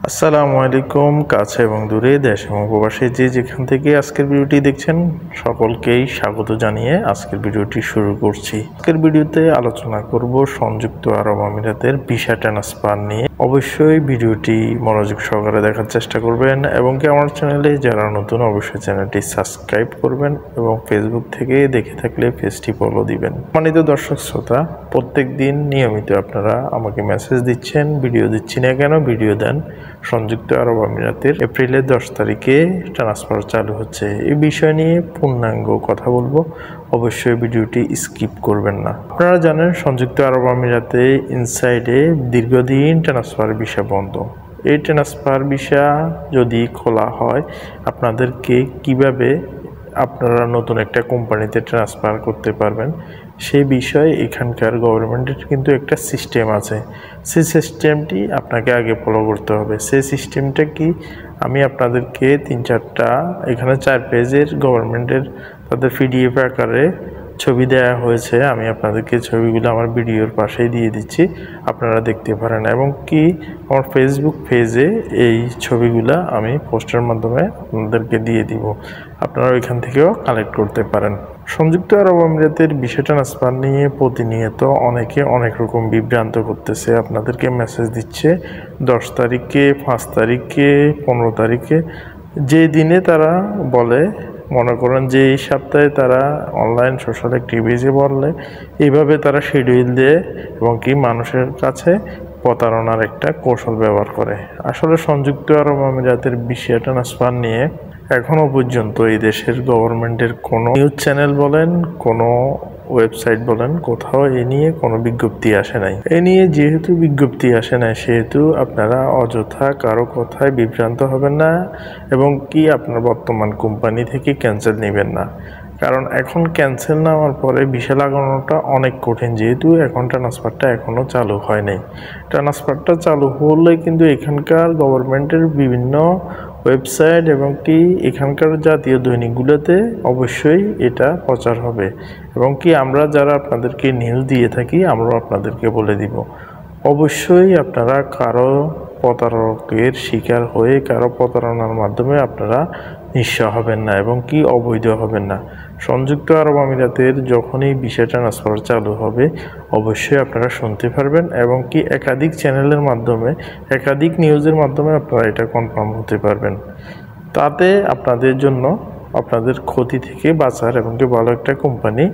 আসসালামু আলাইকুম। কাছে এবং দূরে, দেশ এবং প্রবাসে যে যেখান থেকে আজকের ভিডিওটি দেখছেন সকলকেই স্বাগত জানিয়ে আজকের ভিডিওটি শুরু করছি। আজকের ভিডিওতে আলোচনা করব সংযুক্ত আরব আমিরাতের ভিসা ট্রান্সফার নিয়ে। অবশ্যই ভিডিওটি মনোযোগ সহকারে দেখার চেষ্টা করবেন এবং কি আমার চ্যানেলে যারা নতুন অবশ্যই চ্যানেলটি সাবস্ক্রাইব করবেন এবং ফেসবুক থেকে দেখে থাকলে পেজটি ফলো দিবেন। সম্মানিত দর্শক শ্রোতা, প্রত্যেক দিন নিয়মিত আপনারা আমাকে মেসেজ দিচ্ছেন, ভিডিও দিচ্ছি না কেন, ভিডিও দেন। সংযুক্ত আরব আমিরাতের এপ্রিলের 10 তারিখে ট্রান্সফার চালু হচ্ছে, এই বিষয় নিয়ে পূর্ণাঙ্গ কথা বলবো। অবশ্যই ভিডিওটি স্কিপ করবেন না। আপনারা জানেন সংযুক্ত আরব আমিরাতে ইনসাইডে দীর্ঘদিন ট্রান্সফার ভিসা বন্ধ। এই ট্রান্সফার ভিসা যদি খোলা হয়, আপনাদেরকে কিভাবে আপনারা নতুন একটা কোম্পানিতে ট্রান্সফার করতে পারবেন সেই বিষয়ে এখানকার গভর্নমেন্টের কিন্তু একটা সিস্টেম আছে। সেই সিস্টেমটি আপনাকে আগে ফলো করতে হবে। সেই সিস্টেমটা কি, আমি আপনাদেরকে 3-4টা এখানে 4 পেজের গভর্নমেন্টের তাদের পিডিএফ আকারে ছবি দেওয়া হয়েছে। আমি আপনাদেরকে ছবিগুলো আমার ভিডিওর পাশেই দিয়ে দিচ্ছি, আপনারা দেখতে পারেন। এবং কি আমার ফেসবুক পেজে এই ছবিগুলো আমি পোস্টের মাধ্যমে আপনাদেরকে দিয়ে দিব, আপনারা ওইখান থেকেও কালেক্ট করতে পারেন। সংযুক্ত আরব আমিরাতের ভিসা ট্রান্সফার নিয়ে প্রতিনিয়ত অনেকে অনেক রকম বিভ্রান্ত করতেছে, আপনাদেরকে মেসেজ দিচ্ছে 10 তারিখে, 5 তারিখে, 15 তারিখে, যে দিনে তারা বলে, মনে করেন যে এই সপ্তাহে তারা অনলাইন সোশ্যাল অ্যাক্টিভিটিসে বললে এইভাবে তারা শিডিউল দেয় এবং কি মানুষের কাছে প্রতারণার একটা কৌশল ব্যবহার করে। আসলে সংযুক্ত আরব আমিরাতের ভিসা ট্রান্সফার নিয়ে এখনও পর্যন্ত এই দেশের গভর্নমেন্টের কোনো নিউজ চ্যানেল বলেন, কোনো ওয়েবসাইট বলেন, কোথাও এ নিয়ে কোনো বিজ্ঞপ্তি আসে নাই। এ নিয়ে যেহেতু বিজ্ঞপ্তি আসে নাই, সেহেতু আপনারা অযথা কারো কথায় বিভ্রান্ত হবেন না এবং কি আপনার বর্তমান কোম্পানি থেকে ক্যান্সেল নেবেন না। কারণ এখন ক্যান্সেল নেওয়ার পরে ভিসা লাগানোটা অনেক কঠিন, যেহেতু এখন ট্রান্সফারটা এখনও চালু হয় নাই। ট্রান্সফারটা চালু হলে কিন্তু এখানকার গভর্নমেন্টের বিভিন্ন ওয়েবসাইট এবং কি এখানকার জাতীয় দৈনিকগুলোতে অবশ্যই এটা প্রচার হবে এবং কি আমরা যারা আপনাদেরকে নিউজ দিয়ে থাকি আমরাও আপনাদেরকে বলে দিব। অবশ্যই আপনারা কারো প্রতারকের শিকার হয়ে কারো প্রতারণার মাধ্যমে আপনারা নিঃস্ব হবেন না এবং কি অবৈধ হবেন না। সংযুক্ত আরব আমিরাতের যখনই ভিসা ট্রান্সফার চালু হবে অবশ্যই আপনারা শুনতে পারবেন এবং কি একাধিক চ্যানেলের মাধ্যমে, একাধিক নিউজের মাধ্যমে আপনারা এটা কনফার্ম হতে পারবেন। তাতে আপনাদের জন্য আপনাদের ক্ষতি থেকে বাঁচার এবং কি ভালো একটা কোম্পানি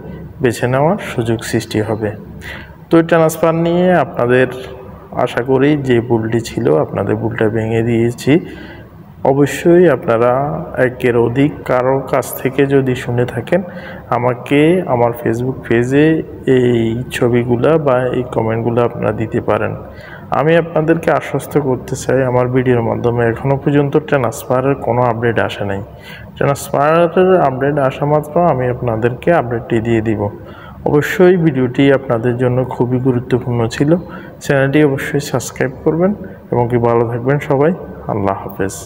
বেছে নেওয়ার সুযোগ সৃষ্টি হবে। তো ট্রান্সফার নিয়ে আপনাদের আশা করি যে ভুলটি ছিল আপনাদের ভুলটা ভেঙে দিয়েছি। অবশ্যই আপনারা একের অধিক কারোর কাছ থেকে যদি শুনে থাকেন আমাকে আমার ফেসবুক পেজে এই ছবিগুলা বা এই কমেন্টগুলো আপনারা দিতে পারেন। আমি আপনাদেরকে আশ্বস্ত করতে চাই, আমার ভিডিওর মাধ্যমে এখনও পর্যন্ত ট্রান্সফারের কোনো আপডেট আসে নাই। ট্রান্সফারের আপডেট আসা মাত্র আমি আপনাদেরকে আপডেটটি দিয়ে দিব। অবশ্যই ভিডিওটি আপনাদের জন্য খুবই গুরুত্বপূর্ণ ছিল। চ্যানেলটি অবশ্যই সাবস্ক্রাইব করবেন এবং কি ভালো থাকবেন সবাই। আল্লাহ হাফেজ।